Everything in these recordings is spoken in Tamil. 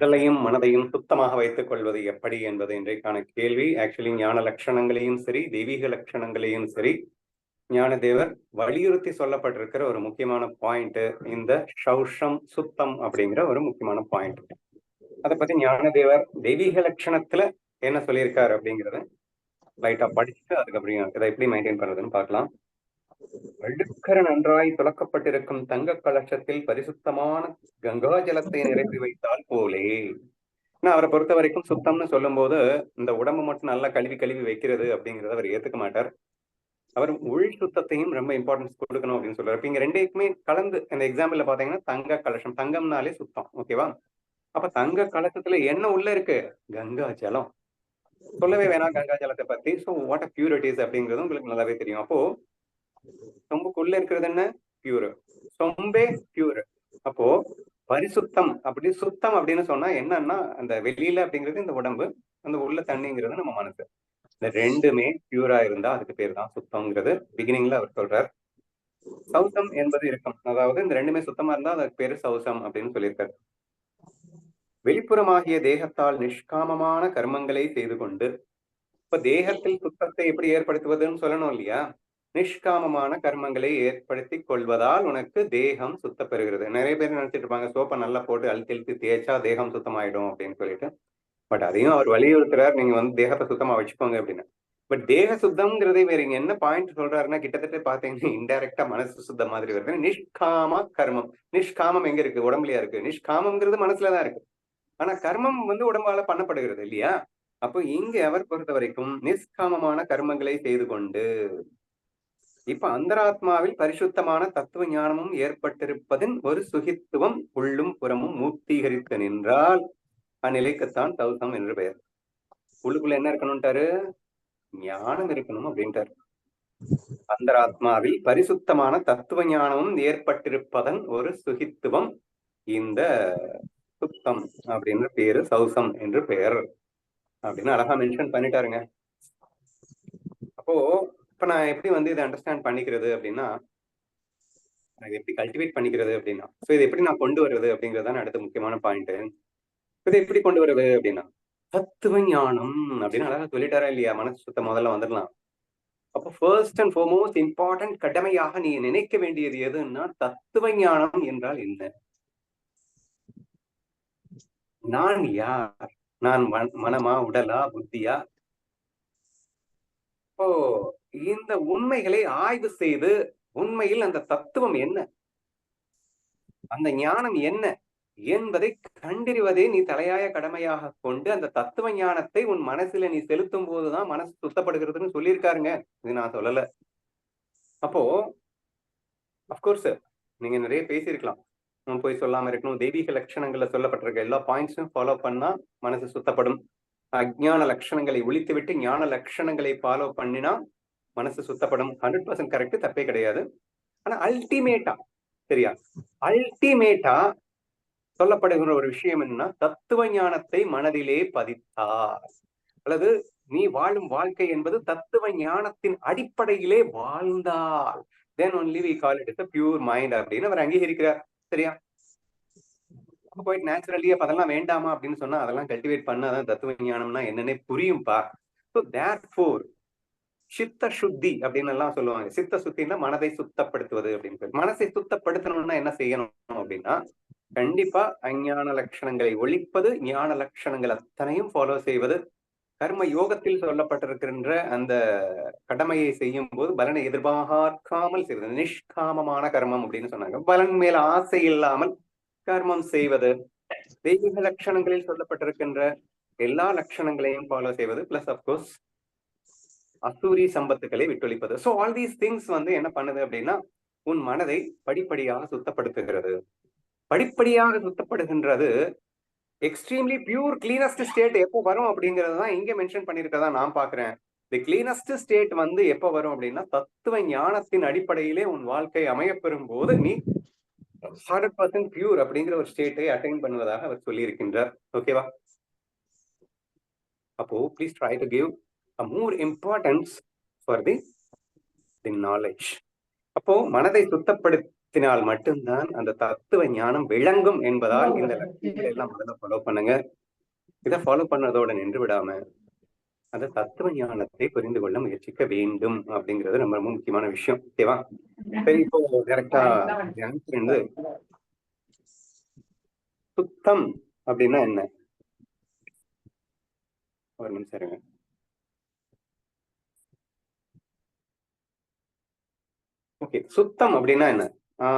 உடலையும் மனதையும் சுத்தமாக வைத்துக் கொள்வது எப்படி என்பது இன்றைக்கான கேள்வி. ஆக்சுவலி ஞான லட்சணங்களையும் சரி, தெய்வீக லட்சணங்களையும் சரி, ஞானதேவர் வலியுறுத்தி சொல்லப்பட்டிருக்கிற ஒரு முக்கியமான பாயிண்ட் இந்த சௌஷம் சுத்தம் அப்படிங்கிற ஒரு முக்கியமான பாயிண்ட். அதை பத்தி ஞானதேவர் தெய்வீக லட்சணத்துல என்ன சொல்லியிருக்காரு அப்படிங்கறத லைட்டா படிச்சுட்டு அதுக்கப்புறம் இதை எப்படி மெயின்டைன் பண்றதுன்னு பார்க்கலாம். வெள்ளுக்கர நன்றாய் துலக்கப்பட்டிருக்கும் தங்க கலசத்தில் பரிசுத்தமான கங்கா ஜலத்தை நிரப்பி வைத்தால் போலே. அவரை பொறுத்த வரைக்கும் சுத்தம்னு சொல்லும் போது இந்த உடம்பு மட்டும் நல்லா கழுவி கழுவி வைக்கிறது அப்படிங்கறத அவர் ஏத்துக்க மாட்டார். அவர் உள் சுத்தத்தையும் ரொம்ப இம்பார்ட்டன்ஸ் கொடுக்கணும் அப்படின்னு சொல்றாரு. இப்ப இங்க ரெண்டுக்குமே கலந்து இந்த எக்ஸாம்பிள்ல பாத்தீங்கன்னா தங்க கலசம், தங்கம்னாலே சுத்தம், ஓகேவா? அப்ப தங்க கலசத்துல என்ன உள்ள இருக்கு? கங்கா ஜலம். சொல்லவே வேணாம் கங்கா ஜலத்தை பத்தி. ஸோ வாட் அ பியூரிட்டிஸ் அப்படிங்கிறது உங்களுக்கு நல்லாவே தெரியும். அப்போ சொம்புக்குள்ள இருக்கிறது என்ன? பியூர். சொம்பே பியூர். அப்போ பரிசுத்தம் அப்படி சுத்தம் அப்படின்னு சொன்னா என்னன்னா அந்த வெளியில அப்படிங்கிறது இந்த உடம்பு, அந்த உள்ள தண்ணிங்கிறது நம்ம மனசு. இந்த ரெண்டுமே பியூரா இருந்தா அதுக்கு பேர் தான் சுத்தம்ங்கிறது பிகினிங்ல அவர் சொல்றார். சௌசம் என்பது இருக்கும், அதாவது இந்த ரெண்டுமே சுத்தமா இருந்தா அதுக்கு பேரு சௌசம் அப்படின்னு சொல்லியிருக்காரு. வெளிப்புறமாகிய தேகத்தால் நிஷ்காமமான கர்மங்களை செய்து கொண்டு, இப்ப தேகத்தில் சுத்தத்தை எப்படி ஏற்படுத்துவதுன்னு சொல்லணும் இல்லையா? நிஷ்காமமான கர்மங்களை ஏற்படுத்தி கொள்வதால் உனக்கு தேகம் சுத்தப்பெறுகிறது. நிறைய பேர் நினைச்சிட்டு இருப்பாங்க சோப்பை நல்லா போட்டு அழுத்தி அழுத்தி தேய்ச்சா தேகம் சுத்தமாயிடும் அப்படின்னு சொல்லிட்டு. பட் அதையும் அவர் வலியுறுத்துறாரு, நீங்க வந்து தேகத்தை சுத்தமா வச்சுக்கோங்க அப்படின்னு. பட் தேக சுத்தம்ங்கிறதே வேற இங்க என்ன பாயிண்ட் சொல்றாருன்னா, கிட்டத்தட்ட பாத்தீங்கன்னா இன்டைரக்டா மனசு சுத்தம் மாதிரி வருது. நிஷ்காம கர்மம். நிஷ்காமம் எங்க இருக்கு? உடம்புலயா இருக்கு. நிஷ்காமம்ங்கிறது மனசுலதான் இருக்கு. ஆனா கர்மம் வந்து உடம்பால பண்ணப்படுகிறது இல்லையா? அப்போ இங்க அவர் பொறுத்த வரைக்கும் நிஷ்காமமான கர்மங்களை செய்து கொண்டு, இப்ப அந்தராத்மாவில் பரிசுத்தமான தத்துவ ஞானமும் ஏற்பட்டிருப்பதின் ஒரு சுகித்துவம் உள்ளும் புறமும் மூர்த்தீகரித்து நின்றால் அந்நிலைக்குத்தான் சௌசம் என்று பெயர். உள்ளுக்குள்ள என்ன இருக்கணும்ட்டாரு? ஞானம் இருக்கணும் அப்படின்ட்டாரு. அந்தராத்மாவில் பரிசுத்தமான தத்துவ ஞானமும் ஏற்பட்டிருப்பதன் ஒரு சுகித்துவம் இந்த சுத்தம் அப்படின்னு பேரு, சௌசம் என்று பெயர் அப்படின்னு அழகா மென்ஷன் பண்ணிட்டாருங்க. அப்போ இப்ப நான் எப்படி வந்து இதை அண்டர்ஸ்டாண்ட் பண்ணிக்கிறது அப்படின்னா, எப்படி கல்டிவேட் பண்ணிக்கிறது அப்படின்னா, சோ இதை எப்படி நான் கொண்டு வர்றது அப்படிங்கறதான் அடுத்த முக்கியமான பாயிண்ட். இதை எப்படி கொண்டு வருது அப்படின்னா, தத்துவ ஞானம் அப்படின்னு அழகா சொல்லிட்டாரா இல்லையா? மனசு சுத்தம் முதல்ல வந்துடலாம். அப்போ ஃபர்ஸ்ட் அண்ட் ஃபார்மோஸ்ட் இம்பார்ட்டன்ட் கடமையாக நீ நினைக்க வேண்டியது எதுன்னா, தத்துவ ஞானம் என்றால் என்ன? நான் யார்? நான் மனமா, உடலா, புத்தியா? இப்போ இந்த உண்மைகளை ஆய்வு செய்து உண்மையில் அந்த தத்துவம் என்ன, அந்த ஞானம் என்ன என்பதை கண்டறிவதே நீ தலையாய கடமையாக கொண்டு அந்த தத்துவ ஞானத்தை உன் மனசுல நீ செலுத்தும் போதுதான் மனசு சுத்தப்படுகிறதுன்னு சொல்லியிருக்காருங்க. இது நான் சொல்லல. அப்போ அப்கோர்ஸ் நீங்க நிறைய பேசியிருக்கலாம், போய் சொல்லாம இருக்கணும், தெய்வீக லட்சணங்கள்ல சொல்லப்பட்டிருக்க எல்லா பாயிண்ட்ஸும் ஃபாலோ பண்ணா மனசு சுத்தப்படும், அஜ்ஞான லட்சணங்களை ஒழித்து விட்டு ஞான லட்சணங்களை ஃபாலோ பண்ணினா மனசு சுத்தப்படும். 100% கரெக்ட், தப்பே கிடையாது. ஆனா அல்டிமேட்டா சரியா, அல்டிமேட்டா சொல்லப்படுகிற ஒரு விஷயம் என்னன்னா, தத்துவ ஞானத்தை மனதிலே பதித்தார், அல்லது நீ வாழும் வாழ்க்கை என்பது தத்துவ ஞானத்தின் அடிப்படையிலே வாழ்ந்தால் then only we call it as a pure mind அப்படின்னு அவர் அங்கீகரிக்கிறார். சரியா? போயிட்டு நேச்சுரலி அப்ப அதெல்லாம் வேண்டாமா அப்படின்னு சொன்னா அதெல்லாம் கல்டிவேட் பண்ணாதான் தத்துவ ஞானம்னா என்னன்னே புரியும்பா. ஸோ தேர்ஃபோர் சித்த சுத்தி அப்படின்னு எல்லாம் சொல்லுவாங்க. சித்த சுத்தின்னா மனதை சுத்தப்படுத்துவது அப்படின்னு. மனசை சுத்தப்படுத்தணும்னா என்ன செய்யணும் அப்படின்னா, கண்டிப்பா அஞ்ஞான லட்சணங்களை ஒழிப்பது, ஞான லட்சணங்கள் அத்தனையும் ஃபாலோ செய்வது, கர்ம யோகத்தில் சொல்லப்பட்டிருக்கின்ற அந்த கடமையை செய்யும் போது பலனை எதிர்பார்க்காமல் செய்வது, நிஷ்காமமான கர்மம் அப்படின்னு சொன்னாங்க. பலன் மேல ஆசை இல்லாமல் கர்மம் செய்வது, தெய்வீக லட்சணங்களில் சொல்லப்பட்டிருக்கின்ற எல்லா லட்சணங்களையும் ஃபாலோ செய்வது, பிளஸ் அப்கோர்ஸ் அசூரி சம்பத்துக்களை விட்டொழிப்பது. சோ ஆல் தீஸ் திங்ஸ் வந்து என்ன பண்ணுது அப்படின்னா, உன் மனதை படிப்படியாக சுத்தப்படுத்துகிறது. படிப்படியாக சுத்தப்படுகின்றது. எக்ஸ்ட்ரீம்லி பியூர் கிளீனஸ்ட் ஸ்டேட் எப்போ வரும் அப்படிங்கிறது தான் இங்க மென்ஷன் பண்ணிருக்கதா நான் பாக்குறேன். தி கிளீனஸ்ட் ஸ்டேட் வந்து எப்போ வரும் அப்படின்னா, தத்துவ ஞானத்தின் அடிப்படையிலே உன் வாழ்க்கை அமையப்பெறும் போது நீ 100% பியூர் அப்படிங்கிற ஒரு ஸ்டேட்டை அட்டைன் பண்ணுவதாக அவர் சொல்லி இருக்கின்றார். ஓகேவா? அப்போ please try to give a more importance for the knowledge. அப்போ மனதை ஞானத்தினால் மட்டும்தான் அந்த தத்துவ ஞானம் விளங்கும் என்பதால் இந்த லட்சியங்களை எல்லாம் முதல்ல ஃபாலோ பண்ணுங்க. இதை ஃபாலோ பண்ணதோட நின்று விடாம அந்த தத்துவ ஞானத்தை புரிந்து கொள்ள முயற்சிக்க வேண்டும் அப்படிங்கிறது ரொம்ப ரொம்ப முக்கியமான விஷயம். ஓகேவா? சரி, இப்போ டைரக்டா வந்து சுத்தம் அப்படின்னா என்ன? ஒரு நிமிஷம் இருங்க. ஓகே, சுத்தம் அப்படின்னா என்ன?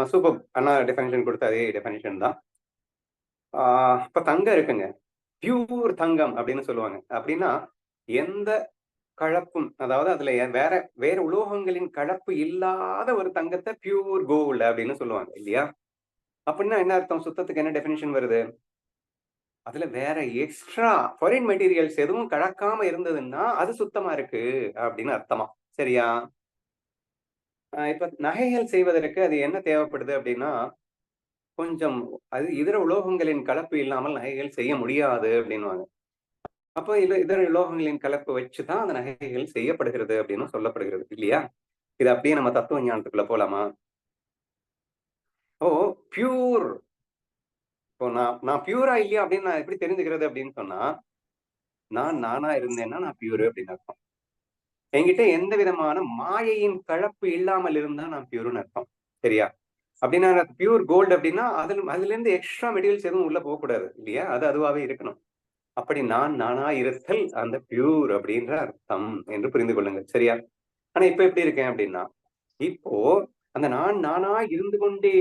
சூப்பர், அண்ணா டெஃபினிஷன் கொடுத்த அதே டெஃபினிஷன் தான். இப்ப தங்கம் இருக்குங்க, பியூர் தங்கம் அப்படின்னு சொல்லுவாங்க. அப்படின்னா எந்த கலப்பும், அதாவது அதுல வேற வேற உலோகங்களின் கலப்பு இல்லாத ஒரு தங்கத்தை பியூர் கோல்டு அப்படின்னு சொல்லுவாங்க இல்லையா? அப்படின்னா என்ன அர்த்தம்? சுத்தத்துக்கு என்ன டெபினிஷன் வருது? அதுல வேற எக்ஸ்ட்ரா ஃபாரின் மெட்டீரியல்ஸ் எதுவும் கலக்காம இருந்ததுன்னா அது சுத்தமா இருக்கு அப்படின்னு அர்த்தமா? சரியா? இப்ப நகைகள் செய்வதற்கு அது என்ன தேவைப்படுது அப்படின்னா, கொஞ்சம் அது இதர உலோகங்களின் கலப்பு இல்லாமல் நகைகள் செய்ய முடியாது அப்படின்னுவாங்க. அப்ப இதர உலோகங்களின் கலப்பு வச்சுதான் அந்த நகைகள் செய்யப்படுகிறது அப்படின்னு சொல்லப்படுகிறது இல்லையா? இது அப்படியே நம்ம தத்துவ ஞானத்துக்குள்ள போலாமா? ஓ, பியூர். இப்போ நான் பியூரா இல்லையா அப்படின்னு நான் எப்படி தெரிஞ்சுக்கிறது அப்படின்னு சொன்னா, நான் நானா இருந்தேன்னா நான் பியூர் அப்படின்னு அர்த்தம். என்கிட்ட எந்த விதமான மாயையின் கலப்பு இல்லாமல் இருந்தா நான் பியூர்னு அர்த்தம். சரியா? அப்படின்னா பியூர் கோல்டு அப்படின்னா அதுல இருந்து எக்ஸ்ட்ரா மெட்டீரியல்ஸ் எதுவும் உள்ள போகக்கூடாது இல்லையா? அது அதுவாவே இருக்கணும். அப்படி நான் நானா இருத்தல் அந்த பியூர் அப்படின்ற அர்த்தம் என்று புரிந்து கொள்ளுங்கள். சரியா? ஆனா இப்ப எப்படி இருக்கேன் அப்படின்னா, இப்போ அந்த நான் நானா இருந்து கொண்டே,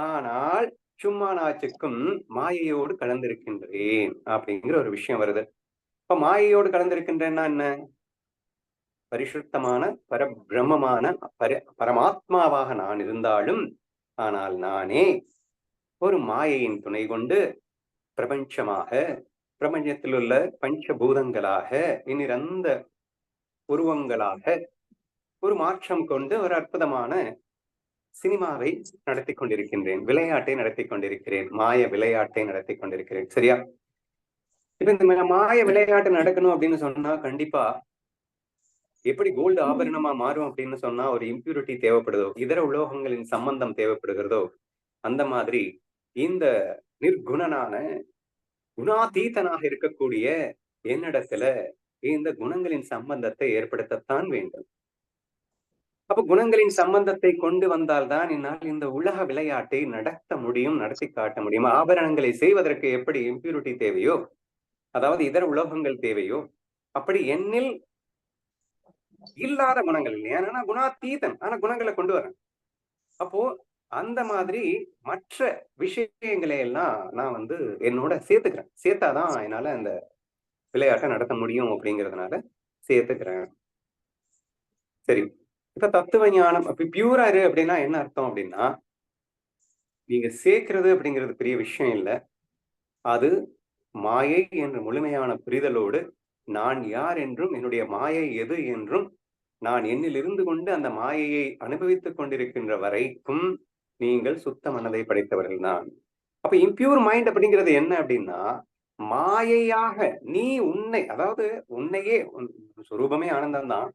ஆனால் சும்மா நாச்சுக்கும் மாயையோடு கலந்திருக்கின்றேன் அப்படிங்கிற ஒரு விஷயம் வருது. இப்ப மாயையோடு கலந்திருக்கின்றேன்னா என்ன? பரிசுத்தமான பரபிரம்மமான பரமாத்மாவாக நான் இருந்தாலும், ஆனால் நானே ஒரு மாயையின் துணை கொண்டு பிரபஞ்சமாக, பிரபஞ்சத்தில் உள்ள பஞ்சபூதங்களாக, இனிரந்த உருவங்களாக ஒரு மாற்றம் கொண்டு ஒரு அற்புதமான சினிமாவை நடத்தி கொண்டிருக்கின்றேன், விளையாட்டை நடத்தி கொண்டிருக்கிறேன், மாய விளையாட்டை நடத்தி கொண்டிருக்கிறேன். சரியா? இப்ப இந்த மாய விளையாட்டு நடக்கணும் அப்படின்னு சொன்னா கண்டிப்பா எப்படி கோல்டு ஆபரணமா மாறும் அப்படின்னு சொன்னா ஒரு இம்பியூரிட்டி தேவைப்படுதோ, இதர உலோகங்களின் சம்பந்தம் தேவைப்படுகிறதோ, அந்த மாதிரி இந்த நிர்குணனான குணாதீதனாக இருக்கக்கூடிய என்னிடத்துல இந்த குணங்களின் சம்பந்தத்தை ஏற்படுத்தத்தான் வேண்டும். அப்ப குணங்களின் சம்பந்தத்தை கொண்டு வந்தால்தான் என்னால் இந்த உலக விளையாட்டை நடத்த முடியும், நடத்தி காட்ட முடியும். ஆபரணங்களை செய்வதற்கு எப்படி இம்பியூரிட்டி தேவையோ, அதாவது இதர உலோகங்கள் தேவையோ, அப்படி என்னில் இல்லாத குணங்கள் இல்லையா? ஆனா குணாதீதன், ஆனா குணங்களை கொண்டு வரேன். அப்போ அந்த மாதிரி மற்ற விஷயங்களை எல்லாம் நான் வந்து என்னோட சேர்த்துக்கிறேன். சேர்த்தாதான் என்னால அந்த விளையாட்டை நடத்த முடியும் அப்படிங்கிறதுனால சேர்த்துக்கிறேன். சரி, இப்ப தத்துவ ஞானம் அப்ப பியூரா இரு அப்படின்னா என்ன அர்த்தம் அப்படின்னா, நீங்க சேர்க்கிறது அப்படிங்கிறது பெரிய விஷயம் இல்ல. அது மாயை என்ற முழுமையான புரிதலோடு நான் யார் என்றும் என்னுடைய மாயை எது என்றும் நான் என்னில் இருந்து கொண்டு அந்த மாயையை அனுபவித்துக் கொண்டிருக்கின்ற வரைக்கும் நீங்கள் சுத்த மனதை படைத்தவர்கள் தான். அப்ப இம்பியூர் மைண்ட் அப்படிங்கிறது என்ன அப்படின்னா, மாயையாக நீ உன்னை, அதாவது உன்னையே சுரூபமே ஆனந்தம் தான்.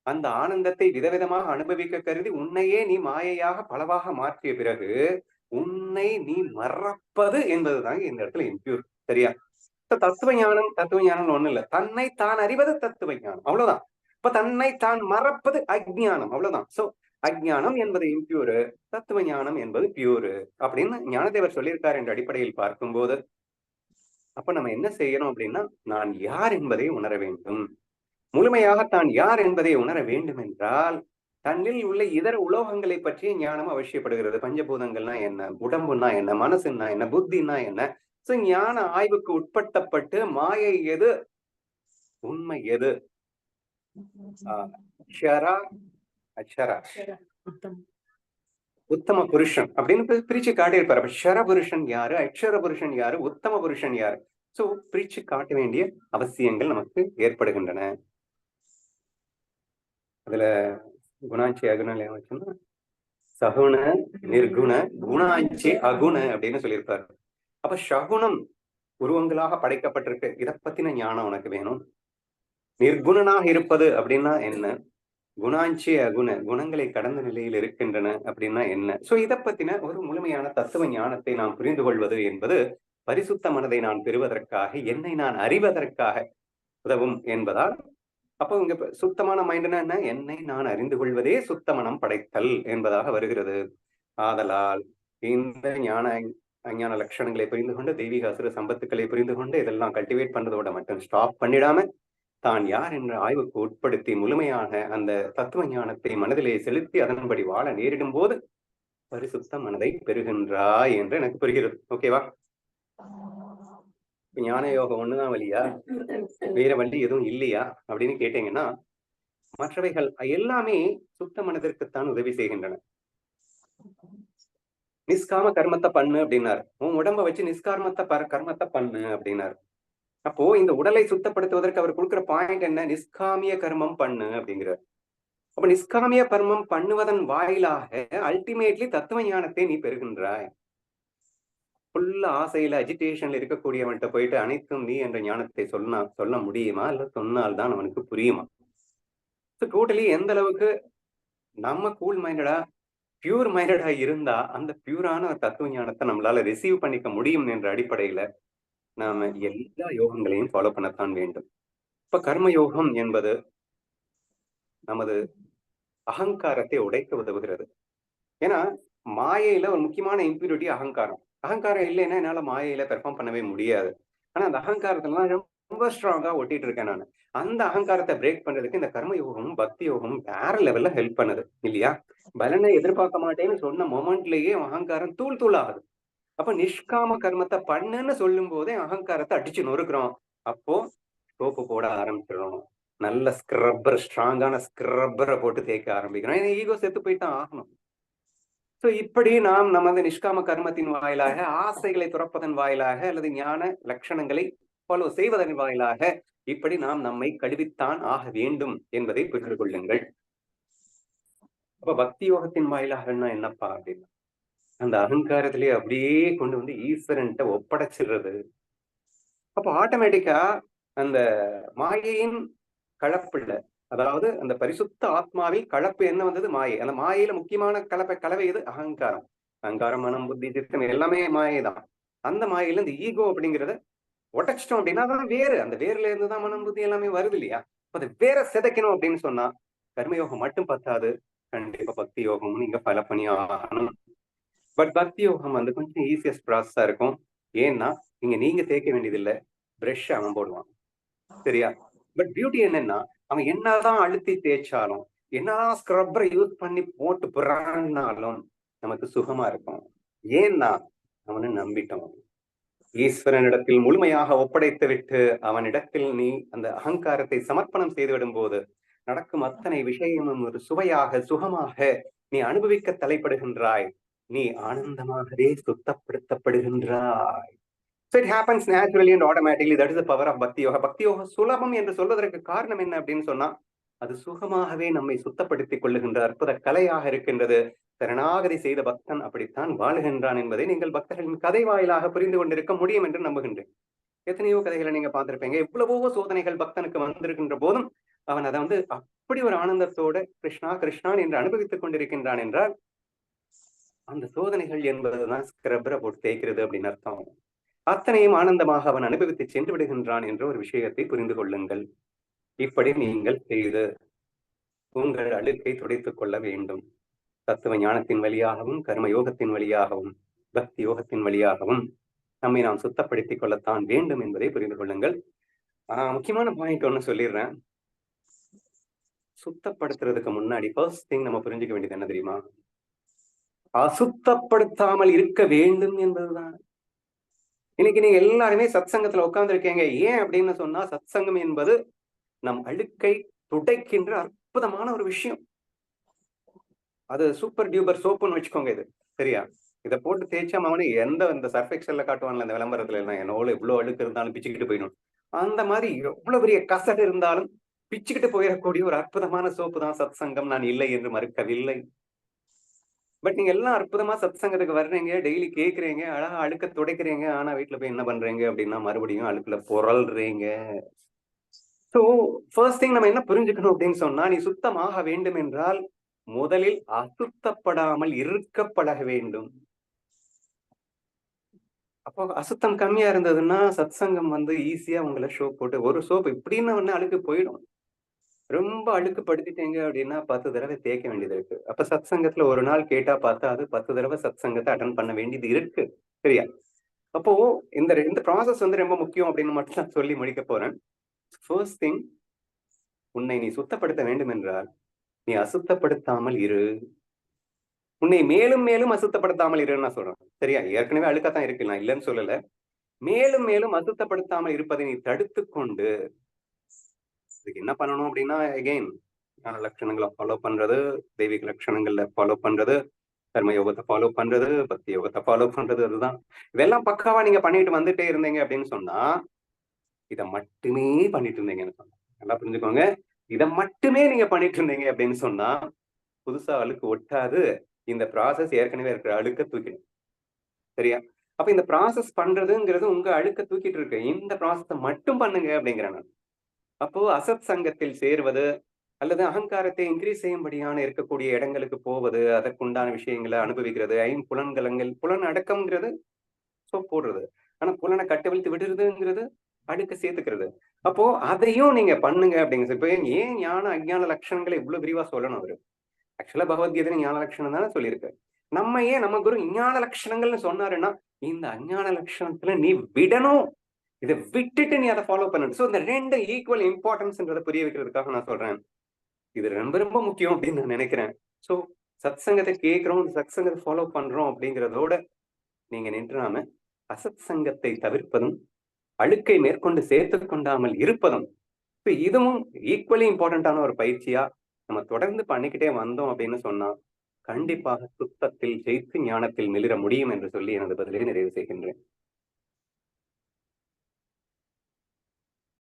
அந்த ஆனந்தத்தை விதவிதமாக அனுபவிக்க கருதி உன்னையே நீ மாயையாக பலவாக மாற்றிய பிறகு உன்னை நீ மறப்பது என்பதுதாங்க இந்த இடத்துல இம்பியூர். சரியா? தத்துவ ஞானம் ஒண்ணு இல்ல. தன்னை தான் அறிவது தத்துவ ஞானம், அவ்வளவுதான். இப்ப தன்னை தான் மறப்பது அஜ்ஞானம், அவ்வளவுதான். சோ அஜ்ஞானம் என்பது இம்பியூரு, தத்துவ ஞானம் என்பது பியூரு அப்படின்னு ஞானதேவர் சொல்லியிருக்கார் என்ற அடிப்படையில் பார்க்கும்போது, அப்ப நம்ம என்ன செய்யணும் அப்படின்னா, நான் யார் என்பதை உணர வேண்டும். முழுமையாக தான் யார் என்பதை உணர வேண்டும் என்றால், தன்னில் உள்ள இதர உலோகங்களை பற்றிய ஞானம் அவசியப்படுகிறது. பஞ்சபூதங்கள்னா என்ன, உடம்புன்னா என்ன, மனசுன்னா என்ன, புத்தின்னா என்ன. சோ ஞான ஆய்வுக்கு உட்பட்டப்பட்டு மாயை எது, உண்மை எது, அக்ஷரா அக்ஷரா உத்தம புருஷன் அப்படின்னு பிரிச்சு காட்டியிருப்பாரு. அப்ப ஷர புருஷன் யாரு, அக்ஷர புருஷன் யாரு, உத்தம புருஷன் யாரு. சோ பிரிச்சு காட்ட வேண்டிய அவசியங்கள் நமக்கு ஏற்படுகின்றன. அதுல குணாஞ்சி அகுணம் வச்சோம்னா சகுண நிர்குண குணாஞ்சி அகுண அப்படின்னு சொல்லியிருப்பாரு. அப்ப சகுணம் உருவங்களாக படைக்கப்பட்டிருக்கு. இதை பத்தின ஞானம் உனக்கு வேணும். நிர்குணனாக இருப்பது அப்படின்னா என்ன, குணாஞ்சிய குணங்களை கடந்த நிலையில் இருக்கின்றன அப்படின்னா என்ன? சோ இத பத்தின ஒரு முழுமையான தத்துவ ஞானத்தை நாம் புரிந்து கொள்வது என்பது பரிசுத்த மனதை நான் பெறுவதற்காக, என்னை நான் அறிவதற்காக உதவும் என்பதால், அப்போ இங்க சுத்தமான மைண்ட்னா என்ன? என்னை நான் அறிந்து கொள்வதே சுத்த மனம் படைத்தல் என்பதாக வருகிறது. ஆதலால் இந்த அஞ்ஞான லட்சணங்களை புரிந்து கொண்டு, தெய்வீக அசுர சம்பத்துக்களை புரிந்து கொண்டு, இதெல்லாம் கல்டிவேட் பண்றதோட மட்டும் ஸ்டாப் பண்ணிடாம, தான் யார் என்ற ஆய்வுக்கு உட்படுத்தி முழுமையாக அந்த தத்துவ ஞானத்தை மனதிலே செலுத்தி அதன்படி வாழ நேரிடும் போது பரிசுத்த மனதை பெறுகின்றாய் என்று எனக்கு புரிகிறது. ஓகேவா? ஞான யோகம் ஒண்ணுதான் வழியா, வேற வழி எதுவும் இல்லையா அப்படின்னு கேட்டீங்கன்னா, மற்றவைகள் எல்லாமே சுத்த மனதிற்குத்தான் உதவி செய்கின்றன. நிஷ்காம கர்மத்தை பண்ணு அப்படின்னாரு. உன் உடம்ப வச்சு கர்மத்தை பண்ணு அப்படின்னாரு. அப்போ இந்த உடலை சுத்தப்படுத்துவதற்கு அவர் கொடுக்கிற பாயிண்ட் என்ன? நிஷ்காமிய கர்மம் பண்ணு அப்படிங்கிறார். அப்ப நிஷ்காமிய கர்மம் பண்ணுவதன் வாயிலாக அல்டிமேட்லி தத்துவ ஞானத்தை நீ பெறுகின்றாய். ஃபுல்ல ஆசையில அஜிடேஷன்ல இருக்கக்கூடியவன்கிட்ட போயிட்டு அனைத்தும் நீ என்ற ஞானத்தை சொல்ல முடியுமா? இல்ல சொன்னால்தான் அவனுக்கு புரியுமா? டோட்டலி எந்த அளவுக்கு நம்ம கூல் மைண்டடா, பியூர் மைண்டடா இருந்தா அந்த பியூரான தத்துவ ஞானத்தை நம்மளால ரிசீவ் பண்ணிக்க முடியும் என்ற அடிப்படையில நாம எல்லா யோகங்களையும் ஃபாலோ பண்ணத்தான் வேண்டும். இப்ப கர்ம யோகம் என்பது நமது அகங்காரத்தை உடைக்க உதவுகிறது. ஏன்னா மாயையில ஒரு முக்கியமான இம்பியூரிட்டி அகங்காரம். அகங்காரம் இல்லைன்னா என்னால மாயையில பெர்ஃபார்ம் பண்ணவே முடியாது. ஆனா அந்த அகங்காரத்தெல்லாம் ரொம்ப ஸ்ட்ராங்கா ஒட்டிட்டு இருக்கேன் நான். அந்த அகங்காரத்தை பிரேக் பண்றதுக்கு இந்த கர்ம யோகமும் பக்தி யோகமும் வேற லெவல்ல ஹெல்ப் பண்ணுது இல்லையா? பலனை எதிர்பார்க்க மாட்டேன்னு சொன்ன மொமெண்ட்லயே அகங்காரம் தூள் தூள் ஆகுது. அப்ப நிஷ்காம கர்மத்தை பண்ணுன்னு சொல்லும் போதே அகங்காரத்தை அடிச்சு நொறுக்குறோம். அப்போ சோப்பு போட ஆரம்பிச்சிடணும். நல்ல ஸ்ட்ராங்கான ஸ்க்ரப்பரை போட்டு தேய்க்க ஆரம்பிக்கிறோம். ஏன்னா ஈகோ செத்து போயிட்டு ஆகணும். சோ இப்படி நாம் நமது நிஷ்காம கர்மத்தின் வாயிலாக, ஆசைகளை துறப்பதன் வாயிலாக, அல்லது ஞான லட்சணங்களை ஃபாலோ செய்வதன் வாயிலாக இப்படி நாம் நம்மை கழுவித்தான் ஆக வேண்டும் என்பதை புரிந்து கொள்ளுங்கள். அப்ப பக்தி யோகத்தின் வாயிலாகன்னா என்னப்பா அப்படின்னா, அந்த அகங்காரத்திலேயே அப்படியே கொண்டு வந்து ஈஸ்வரன்ட்ட ஒப்படைச்சிடுறது. அப்ப ஆட்டோமேட்டிக்கா அந்த மாயையின் கலப்புல, அதாவது அந்த பரிசுத்த ஆத்மாவில் கலப்பு என்ன வந்தது? மாயை. அந்த மாயையில முக்கியமான கலவை எது? அகங்காரம். அகங்காரம், மனம், புத்தி, சித்தம் எல்லாமே மாயை தான். அந்த மாயையில இந்த ஈகோ அப்படிங்கிறத உடைச்சிட்டோம் அப்படின்னா அதான் வேறு. அந்த வேர்ல இருந்துதான் மனம், புத்தி எல்லாமே வருது இல்லையா? அது வேற சிதைக்கணும் அப்படின்னு சொன்னா கர்மயோகம் மட்டும் பத்தாது. கண்டிப்பா பக்தி யோகம் நீங்க ஃபாலோ பண்ணி ஆகணும். பட் பக்தி யோகம் வந்து கொஞ்சம் ஈஸியஸ்ட் ப்ராசஸா இருக்கும். ஏன்னா நீங்க தேய்க்க வேண்டியது இல்லை, பிரஷ் அவன் போடுவான். சரியா? பட் பியூட்டி என்னன்னா, அவன் என்னதான் அழுத்தி தேய்ச்சாலும், என்னதான் ஸ்க்ரப்பரை யூஸ் பண்ணி போட்டு புறான்னாலும் நமக்கு சுகமா இருக்கும். ஏன்னா அவனை நம்பிட்டோம். ஈஸ்வரனிடத்தில் முழுமையாக ஒப்படைத்து விட்டு அவனிடத்தில் நீ அந்த அகங்காரத்தை சமர்ப்பணம் செய்துவிடும் போது நடக்கும் அத்தனை விஷயமும் ஒரு சுவையாக, சுகமாக நீ அனுபவிக்க தலைப்படுகின்றாய். நீ ஆனந்தமாகவே சுத்தப்படுத்தப்படுகின்றாய். So it happens naturally and automatically. That is the power of Bhakti Yoga. Bhakti Yoga சுலபம் என்று சொல்வதற்கு காரணம் என்ன அப்படின்னு சொன்னா, அது சுகமாகவே நம்மை சுத்தப்படுத்திக் கொள்ளுகின்ற அற்புத கலையாக இருக்கின்றது. சரணாகதி செய்த பக்தன் அப்படித்தான் வாழுகின்றான் என்பதை நீங்கள் பக்தர்களின் கதை வாயிலாக புரிந்து கொண்டிருக்க முடியும் என்று நம்புகின்றேன். எத்தனையோ கதைகளை நீங்க பார்த்திருப்பீங்க. எவ்வளவோ சோதனைகள் பக்தனுக்கு வந்திருக்கின்ற போதும் அவன் அதை வந்து அப்படி ஒரு ஆனந்தத்தோட கிருஷ்ணா கிருஷ்ணான் என்று அனுபவித்துக் கொண்டிருக்கின்றான் என்றால், அந்த சோதனைகள் என்பதுதான் ஸ்கிரப்பரை போட்டு தேய்க்கிறது அப்படின்னு அர்த்தம். அத்தனையும் ஆனந்தமாக அவன் அனுபவித்து சென்று விடுகின்றான் என்ற ஒரு விஷயத்தை புரிந்து கொள்ளுங்கள். இப்படி நீங்கள் செய்து உங்கள் அழுக்கை துடைத்துக் கொள்ள வேண்டும். தத்துவ ஞானத்தின் வழியாகவும், கர்ம யோகத்தின் வழியாகவும், பக்தி யோகத்தின் வழியாகவும் நம்மை நாம் சுத்தப்படுத்திக் கொள்ளத்தான் வேண்டும் என்பதை புரிந்து கொள்ளுங்கள். முக்கியமான பாயிண்ட் ஒண்ணு சொல்லிடுறேன். சுத்தப்படுத்துறதுக்கு முன்னாடி ஃபர்ஸ்ட் திங் நம்ம புரிஞ்சுக்க வேண்டியது என்ன தெரியுமா? அசுத்தப்படுத்தாமல் இருக்க வேண்டும் என்பதுதான். இன்னைக்கு நீங்க எல்லாருமே சத் சங்கத்துல உட்கார்ந்து இருக்கீங்க. ஏன் அப்படின்னு சொன்னா, சத் சங்கம் என்பது நம் அழுக்கை துடைக்கின்ற அற்புதமான ஒரு விஷயம். அது சூப்பர் டியூபர் சோப்புன்னு வச்சுக்கோங்க. இது சரியா? இதை போட்டு தேய்ச்சா அவனே இந்த சர்ஃப் எக்ஸல்ல காட்டுவான்ல இந்த விளம்பரத்துல எல்லாம், என்னோட இவ்வளவு அழுக்கு இருந்தாலும் பிச்சுக்கிட்டு போயிடும். அந்த மாதிரி எவ்வளவு பெரிய கசடு இருந்தாலும் பிச்சுக்கிட்டு போயிடக்கூடிய ஒரு அற்புதமான சோப்பு தான் சத் சங்கம். நான் இல்லை என்று மறுக்கவில்லை. பட் நீங்க எல்லாம் அற்புதமா சத் சங்கத்துக்கு வர்றீங்க, டெய்லி கேட்கறீங்க, அழகா அழுக்க துடைக்கிறீங்க. ஆனா வீட்டுல போய் என்ன பண்றீங்க அப்படின்னா மறுபடியும் அழுக்குல புரள்றீங்க. சோ ஸோ ஃபர்ஸ்ட் திங் நம்ம என்ன புரிஞ்சுக்கணும் அப்படின்னு சொன்னா, நீ சுத்தமாக வேண்டும் என்றால் முதலில் அசுத்தப்படாமல் இருக்க பழக வேண்டும். அப்போ அசுத்தம் கம்மியா இருந்ததுன்னா, சத்சங்கம் ஈஸியா உங்கள போட்டு ஒரு சோப் இப்படின்னு ஒண்ணு அழுக்கு போயிடும். ரொம்ப அழுக்கு படுத்திட்டீங்க அப்படின்னா 10 தடவை தேய்க்க வேண்டியது இருக்கு. அப்ப சத்சங்கத்துல ஒரு நாள் கேட்டா பத்தாது. 10 தடவை சத்சங்கத்த அட்டெண்ட் பண்ண வேண்டியது இருக்கு. சரியா? அப்போ இந்த ப்ராசஸ் ரொம்ப முக்கியம் அப்படின்னு மட்டும் நான் சொல்லி முடிக்க போறேன். ஃபர்ஸ்ட் திங், உன்னை நீ சுத்தப்படுத்த வேண்டும் என்றால், நீ அசுத்தப்படுத்தாமல் இரு. உன்னை மேலும் மேலும் அசுத்தப்படுத்தாமல் இருன்னு நான் சொல்றேன். சரியா? ஏற்கனவே அழுக்காத்தான் இருக்கு. நான் இல்லன்னு சொல்லல. மேலும் மேலும் அசுத்தப்படுத்தாமல் இருப்பதை நீ தடுத்துக் கொண்டு, இதுக்கு என்ன பண்ணணும் அப்படின்னா, அகைன் ஞான லட்சணங்கள ஃபாலோ பண்றது, தெய்வீக லட்சணங்கள்ல ஃபாலோ பண்றது, கர்ம யோகத்த ஃபாலோ பண்றது, பக்தி யோகத்த ஃபாலோ பண்றது அதுதான். இதெல்லாம் பக்காவா நீங்க பண்ணிட்டு வந்துட்டே இருந்தீங்க அப்படின்னு சொன்னா, இத மட்டுமே பண்ணிட்டு இருந்தீங்கன்னு சொன்னா. நல்லா புரிஞ்சுக்கோங்க. இத மட்டுமே நீங்க பண்ணிட்டு இருந்தீங்க அப்படின்னு சொன்னா, புதுசா அழுக்கு ஒட்டாது. இந்த ப்ராசஸ் ஏற்கனவே இருக்கிற அழுக்க தூக்கிடும். சரியா? அப்ப இந்த ப்ராசஸ் பண்றதுங்கிறது உங்க அழுக்க தூக்கிட்டு இருக்கு. இந்த ப்ராசஸ மட்டும் பண்ணுங்க அப்படிங்கிறேன் நான். அப்போ அசத் சங்கத்தில் சேர்வது அல்லது அகங்காரத்தை இன்கிரீஸ் செய்யும்படியான இருக்கக்கூடிய இடங்களுக்கு போவது, அதற்குண்டான விஷயங்கள அனுபவிக்கிறது, ஐம்புலன்கலங்கள் புலன் அடக்கம்ங்கிறது போடுறது. ஆனா புலன கட்டவிழ்த்து விடுறதுங்கிறது அடுக்க சேர்த்துக்கிறது. அப்போ அதையும் நீங்க பண்ணுங்க அப்படிங்க. இப்ப ஏன் ஞான, அஞ்ஞான லட்சணங்கள இவ்வளவு விரிவா சொல்லணும் அவரு? ஆக்சுவலா பகவத்கீதையில ஞான லட்சணம் தானே சொல்லியிருக்கு. நம்ம ஏன் நம்ம குரு விஞ்ஞான லட்சணங்கள்னு சொன்னாருன்னா, இந்த அஞ்ஞான லட்சணத்துல நீ விடணும். இத விட்டுட்டு நீ அத ஃபாலோ பண்ணணும். சோ இந்த 2 ஈக்குவல் இம்பார்ட்டன்ஸ்ன்றத புரிய வைக்கிறதுக்காக நான் சொல்றேன். இது ரொம்ப ரொம்ப முக்கியம் அப்படின்னு நான் நினைக்கிறேன். சோ சத்சங்கத்தை கேட்கிறோம், சத்சங்கத்தை ஃபாலோ பண்றோம் அப்படிங்கிறதோட நீங்க நின்றாம, அசத் சங்கத்தை தவிர்ப்பதும், அழுக்கை மேற்கொண்டு சேர்த்துக் கொண்டாமல் இருப்பதும், இதுவும் ஈக்குவலி இம்பார்ட்டன்டான ஒரு பயிற்சியா நம்ம தொடர்ந்து பண்ணிக்கிட்டே வந்தோம் அப்படின்னு சொன்னா, கண்டிப்பாக சுத்தத்தில் ஜெயித்து ஞானத்தில் மிளிர முடியும் என்று சொல்லி எனது பதிலை நிறைவு செய்கின்றேன்.